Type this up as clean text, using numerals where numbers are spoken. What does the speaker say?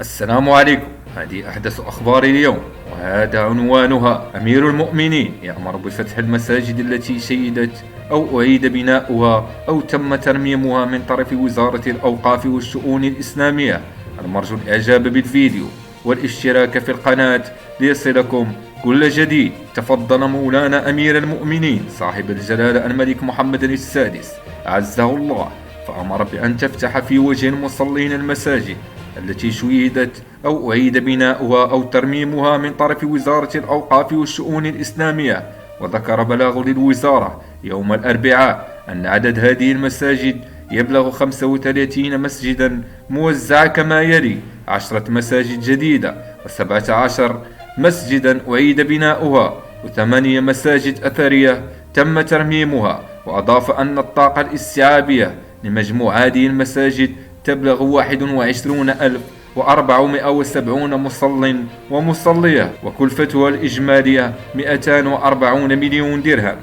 السلام عليكم. هذه أحدث أخبار اليوم، وهذا عنوانها: أمير المؤمنين يأمر بفتح المساجد التي شيدت أو أعيد بناؤها أو تم ترميمها من طرف وزارة الأوقاف والشؤون الإسلامية. نرجو الإعجاب بالفيديو والاشتراك في القناة ليصلكم كل جديد. تفضل مولانا أمير المؤمنين صاحب الجلالة الملك محمد السادس أعزه الله، فأمر بأن تفتح في وجه المصلين المساجد التي شيدت أو أعيد بناؤها أو ترميمها من طرف وزارة الأوقاف والشؤون الإسلامية. وذكر بلاغ للوزارة يوم الأربعاء أن عدد هذه المساجد يبلغ 35 مسجدا موزعة كما يلي: 10 مساجد جديدة، و17 مسجدا أعيد بناؤها، و8 مساجد أثرية تم ترميمها. وأضاف أن الطاقة الاستيعابية لمجموع هذه المساجد تبلغ 21,470 مصل ومصلية، وكلفتها الإجمالية 240 مليون درهم.